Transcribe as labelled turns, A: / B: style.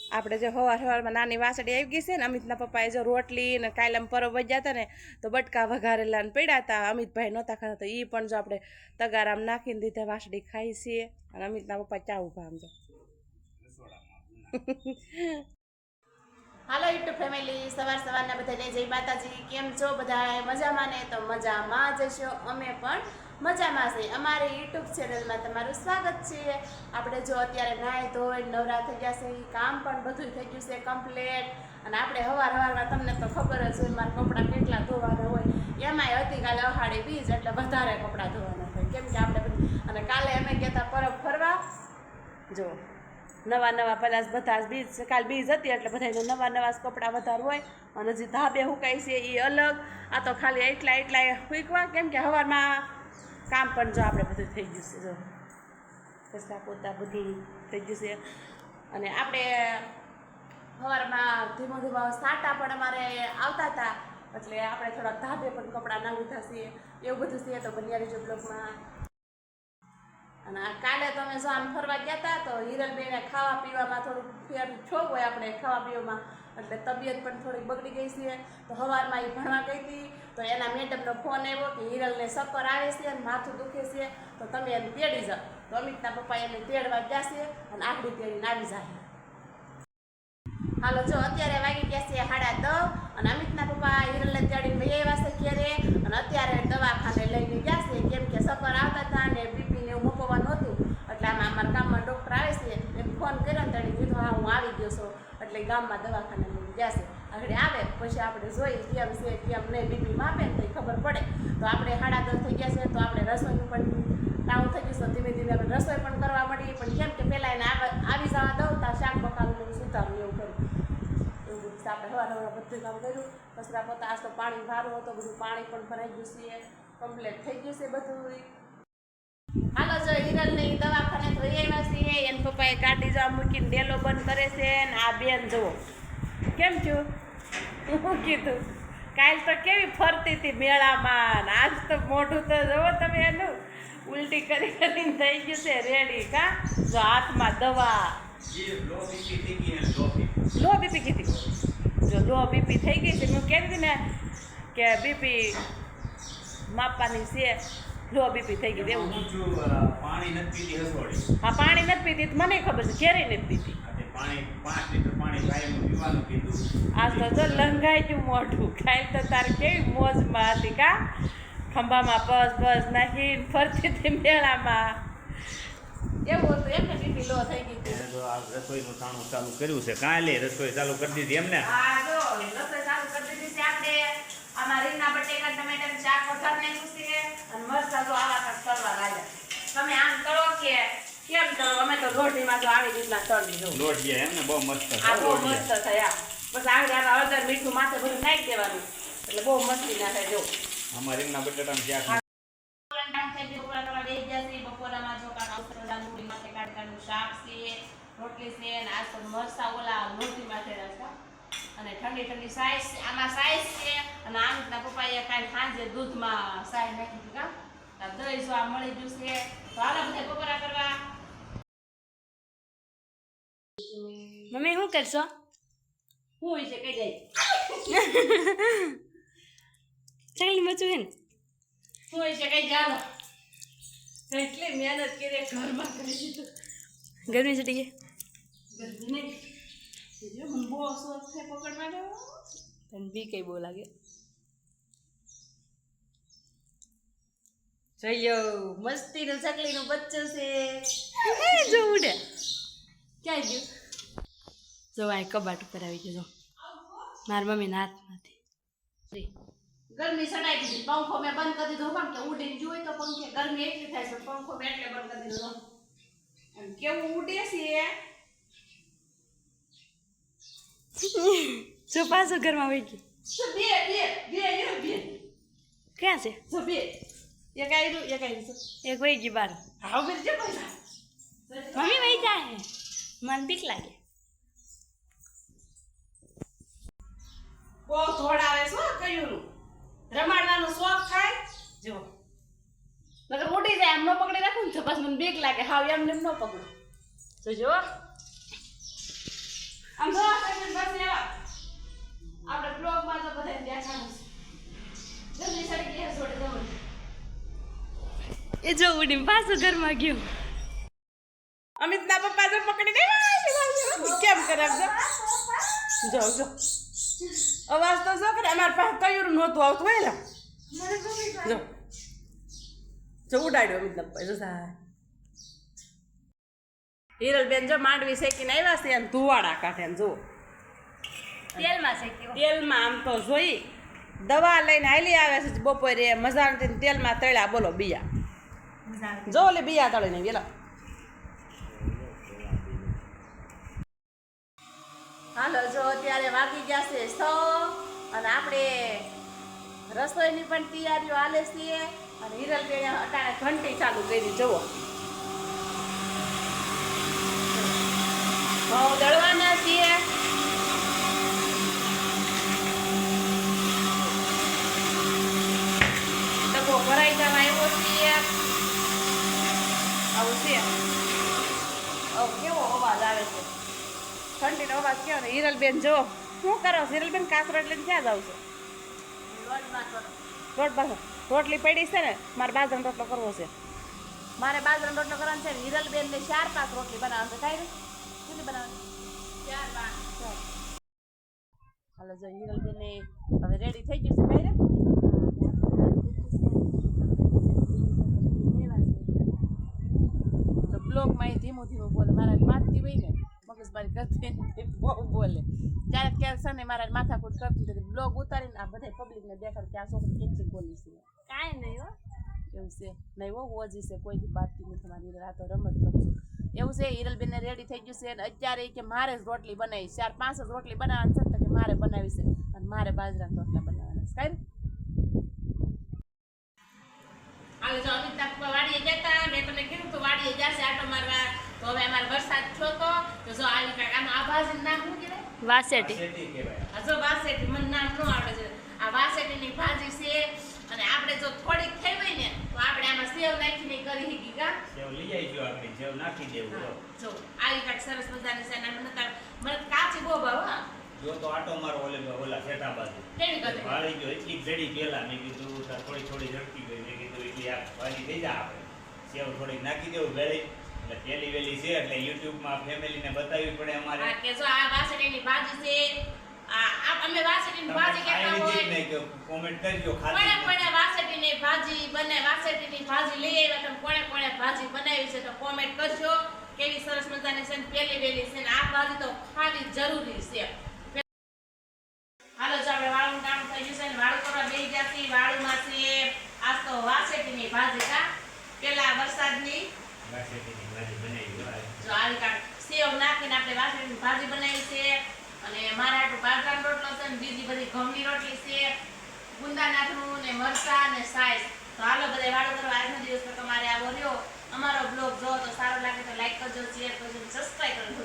A: આપણે જો સવારમાં નાની વાસળી આવી ગઈ છે ને અમિતના પપ્પાએ જો રોટલી ને કાયલામ પરબ વજ્યા હતા ને તો બટકા વઘારેલા ને પડ્યા હતા અમિતભાઈ નહોતા ખાતા તો એ પણ જો આપણે તગારામ નાખીને દીધા વાસળી ખાઈ છીએ અને અમિતના પપ્પા ચા ઉભા આમ જો હાલો યુટ્યુબ ફેમિલી સવારના બધાને જય માતાજી કેમ છો બધા મજામાં ને તો મજામાં જ છો અમે પણ મજામાં છે અમારી યુટ્યુબ ચેનલમાં તમારું સ્વાગત છે આપણે જો અત્યારે નાહી ધોઈ નવરા થઈ ગયા છે કામ પણ બધું થઈ ગયું છે કમ્પ્લીટ અને આપણે સવારમાં તમને તો ખબર જ હોય મારા કપડાં કેટલા ધોવાના હોય એમાંય હતી કાલે અહાડી બીજ એટલે વધારે કપડાં ધોવાના હોય કેમ કે આપણે અને કાલે અમે ગયા હતા પરબ ફરવા જો નવા પેલા બધા બીજ કાલ બીજ હતી એટલે બધા નવા કપડાં વધારે હોય અને જે ધાબે હુકાય છે એ અલગ આ તો ખાલી એટલા હુકવા કેમ કે સવારમાં કામ પણ જો આપણે બધું થઈ ગયું છે જો કચરા પોતા બધું થઈ ગયું છે અને આપણે સવારમાં ધીમો સાટા પણ અમારે આવતા હતા એટલે આપણે થોડાક ધાબે પણ કપડાં ના ઉઠા છીએ એવું બધું છે તો બન્યા રહેજો બ્લોગમાં અને કાલે તમે જો આમ ફરવા ગયા હતા તો હિરલબેને ખાવા પીવામાં થોડુંક ફેર છોક હોય આપણે ખાવા પીવામાં એટલે તબિયત પણ થોડીક બગડી ગઈ છે તો સવારમાં એ ભણવા ગઈ હતી તો એના મેડમનો ફોન આવ્યો કે હિરલને ચક્કર આવે છે અને માથું દુખે છે તો તમે એને તેડી જાઓ તો અમિતના પપ્પા એને તેડવા ગયા છે અને આખડી તેડીને આવી જાય હાલો જો અત્યારે વાગી ગયા છે 9:30 અને અમિતના પપ્પા હિરલને તેડીને વહી આવ્યા છે ઘેરે અને અત્યારે દવાખાને લઈને ગયા છે કેમ કે ચક્કર આવતા હતા અને બીપીને એવું મપવાનું હતું એટલે આમાં અમારા ગામમાં ડૉક્ટર આવે છે એને ફોન કર્યો ને તેણે કીધું હા હું આવી ગયો છું એટલે ગામમાં દવાખાને લઈને ગયા છે આગળ આવે પછી આપણે જોઈએ કેમ છે કેમ નહીં બીપી માપે ને તો ખબર પડે તો આપણે 9:30 થઈ ગયા છે તો આપણે રસોઈનું પણ ટાણું થઈ ગયું છે ધીમે આપણે રસોઈ પણ કરવા મળી પણ કેમ કે પહેલાં એને આવી જવા દઉં તો શાક બકાલું સુધારું એવું કર્યું એવું બધું આપણે હવા બધું કામ કર્યું કચરા પોતા આજ તો પાણી ભારું હતું બધું પાણી પણ ભરાઈ ગયું છે કમ્પ્લીટ થઈ ગયું છે બધું હાલો જો હિરલને દવાખાને તો આવ્યા છીએ એના પપ્પાએ કાઢી જવા મૂકીને ડેલો બંધ કરે છે ને આ બેન જુઓ કેમ છું હું કીધું કાલ તો કેવી ફરતી હતી મેળામાં આજ તો મોઢું તો જુઓ તમે એનું ઉલટી કરીને થઈ ગયું છે રેડી કા જો હાથમાં દવા લો બીપી કીધી જો લો બીપી થઈ ગઈ છે હું કહેતી ને કે બીપી માપવાની છે લો બીપી થઈ ગઈ એવું
B: પાણી નથી પીતી હસોડી
A: હા પાણી નથી પીતી મને ખબર છે ક્યારે નથી પીતી
B: પાણી 5 લીટર પાણી કાયમ પીવાનું કીધું
A: આ તો લંઘાઈ ગયું મોઢું ખાઈ તો તારે કેવી મોજમાં હતી કા ખંભામાં બસ નાખીને ફરતી હતી મેળામાં એવું હતું એમને બીપી લો થઈ ગઈ હતી
B: તો આ રસોઈનું ટાણું ચાલુ કર્યું છે કાલે રસોઈ ચાલુ કરી દીધી એમને
A: હા જો રસોઈ ચાલુ કરી દીધી છે આપણે આમાં રીંગણા બટેકા ટમેટાનું શાક વઘાર નાખ્યું છે અને મરચાં જો આવા કાંઈક કરવા લાગ્યા તમે આમ કરો કે કેમ કરો અમે તો રોટલીમાં તો આવી રીતના તળી દઉં
B: લોટિયા એમને બહુ મસ્ત
A: આ બહુ મસ્ત થયા બસ આગળ હળદર મીઠું માથે બધું નાખી દેવાનું એટલે બહુ મસ્તી ના થાય જો
B: અમારે રીંગણા બટેટાનું શાક
A: બપોરામાં જો કાંઈ માટે કાઢવાનું શાક છે રોટલી છે અને આ તો મરચાં ઓલા રોટી માટે રાખતા અને ઠંડી સાઈઝ આમાં સાઈઝ છે અને આમના પપ્પાએ કાંઈ સાંજે દૂધમાં સાઈઝ નાખી હતી કા દહીં જો આ મળી ગયું છે તો હાલો બધા બપોરા કરવા
C: મમ્મી શું કરશો
A: શું હોય છે કઈ જાય
C: ચકલી મચું હે ને
A: શું હોય છે કઈ ચાલો એટલી મહેનત કરી ઘરમાં કરી દીધું
C: ગરમી ચડી ગઈ
A: ગરમી નહીં જો મને બહુ શોખ છે પકડવાનો
C: તને બી કઈ બહુ લાગે
A: જોયો મસ્તીનું ચકલીનું બચ્ચું છે
C: જો ઉડે
A: ક્યાં ગયું
C: જો આ કબાટ ઉપર આવી ગયો જો મારા મમ્મીના હાથમાંથી
A: ગરમી સડાઈ દીધી પંખો મેં બંધ કરી દીધો પણ કે ઉડીને જોઈ તો પંખે ગરમી એટલી થાય છે પંખો મેં એટલે બંધ કરી દીધો એમ કેવું ઉડે છે
C: જો પાછો ઘરમાં વહી ગયો
A: બે
C: ક્યાં છે
A: જો બે એક આયરું
C: એક વહી ગઈ બાર
A: હા બેન જે પૈસા
C: મમ્મી વહી જાય મને બીક લાગે
A: બહુ થોડાવે શું કયું રમાડવાનો શોખ થાય જો નકર ઉડી જાય એમ ન પકડી રાખું ને તો પછી મને બીક લાગે હાવ એમને એમ ન પકડું જો આમ
C: એ જો ઉડીને પાછું ઘરમાં ગયો.
A: અમિતના પપ્પા જો પકડી દે કેમ કરે જો જો અવાજ તો જો કરે અમાર પાસે કયું નહોતું આવતું હોય ને જો જો ઉડાડ્યો અમિતના પપ્પા જો સાહેબ હિરલબેન જો માંડવી શેકીને આવ્યા છે અને ધુવાડા કાઢે ને જો
C: તેલમાં શેક્યો.
A: તેલમાં આમ તો જોઈ દવા લઈને હાલી આવે છે બપોરે મજા નથી ને તેલમાં તળ્યા બોલો બિયા જો ઓલી બિયા તળીને વેલા હાલો જો અત્યારે વાગી ગયા છે 6 અને આપણે રસોઈની પણ તૈયારીઓ હાલે છીએ અને હિરલબેન અટાણે ઘંટી ચાલુ કરી જુઓ ઘઉં દળવાના છીએ ડબ્બો ભરાઈ જવા આવ્યો છીએ આવું છે કેવો અવાજ આવે છે ઠંડીનો અવાજ કેવો ને હિરલબેન જો શું કરો છો હિરલબેન કાસરોટ લઈને ક્યાં જાવ છો રોટ પાસે રોટલી પડી છે ને મારે બાજરાનો રોટલો કરવો છે મારે બાજરાનો રોટલો કરવાનો છે ને હિરલબેન ને 4-5 રોટલી બનાવવાનું છે કાંઈ કેટલી બનાવવાની 4 હાલો જો હિરલબેન ને હવે રેડી થઈ ગયું છે કાંઈ તો બ્લોગમાં ધીમું ધીમું બોલે મારા માથથી હોય ને મગજમારી કરતી બહુ બોલે ક્યારેક છે ને મારા માથાકૂટ કરતી હતી બ્લોગ ઉતારીને આ બધા પબ્લિકને દેખાડ કે આ છોકરી કેટલી બોલી છે
C: કાંઈ નહીં હો.
A: એવું છે નહીં હો ઓજી છે કોઈથી બાતથી નથી તમારી આ તો રમત કરું છું એવું છે હિરલબેન ને રેડી થઈ ગયું છે અને અત્યારે કે મારે જ રોટલી બનાવી 4-5 જ રોટલી બનાવવાની છે ને કે મારે બનાવી છે અને મારે બાજરાના રોટલા બનાવવાના છે કાંઈ હાલો જો અમિતના પપ્પા વાડીએ જતા મેં તમને કીધું તો વાડીએ જશે આટો મારવા તો હવે અમારે વરસાદ થયો તો જો આવી કાંઈક આમાં આ ભાજીનું નામ શું કહેવાય
C: વાસેટી.
B: શેતી કહેવાય.
A: આ જો વાસેટી મને નામ ન આવડે છે આ વાસેટીની ભાજી છે અને આપણે જો થોડીક થઈ હોય ને તો આપણે આમાં સેવ નાખીને કરી શકી કા
B: સેવ લઈ આવીશું આપણે સેવ નાખી દેવું જો.
A: જો આવી કાંઈક સરસ મજાની છે અને મને કાચી બહુ ભાવ હા
B: જો તો આટો મારો ઓલા સેટા બાજુ
A: કેવી કરે
B: વાળી ગયો એટલી જડી પેલા મેં કીધું તાર થોડી થોડી ઝડપી ગઈ મેં કીધું એટલી આ ભાજી થઈ જાય આપણે સેવ થોડીક નાખી દેવું વેળી એટલે પેલી વેલી છે એટલે યુટ્યુબમાં ફેમિલીને બતાવવી પડે અમારે
A: હા કે જો આ વાસેટીની ભાજી છે આ અમે વાસેટીની ભાજી કહેતા હોય
B: કોમેન્ટ કરજો
A: કોણે
B: ખાલી
A: કોણે વાસેટીની ભાજી વાસેટીની ભાજી લઈ આવ્યા તમે કોણે કોણે ભાજી બનાવી છે તો કોમેન્ટ કરજો કેવી સરસ મજાની છે ને પેલી વેલી છે ને આ ભાજી તો ખાવી જરૂરી છે હાલો જો આપણે વાળું કામ થઈ ગયું છે ને વાળું કરવા બેસી ગયા છીએ વાળુમાં છે આજ તો વાસેટીની ભાજી કા પેલા વરસાદની
B: વાસેટીની ભાજી બનાવી હોય.
A: જો આવી કાંઈક સેવ નાખીને આપણે વાસેટીની ભાજી બનાવી છે અને મારા હાટુ બાજરાનો રોટલો છે ને બીજી બધી ઘઉંની રોટલી છે ગુંદા નાખનું ને મરચા ને સાઈઝ તો હાલો બધા વાળું કરવા આજનો દિવસ તો તમારે આવો રહ્યો અમારો બ્લોગ જો તો સારો લાગે તો લાઈક કરજો શેર કરજો સબસ્ક્રાઇબ કરજો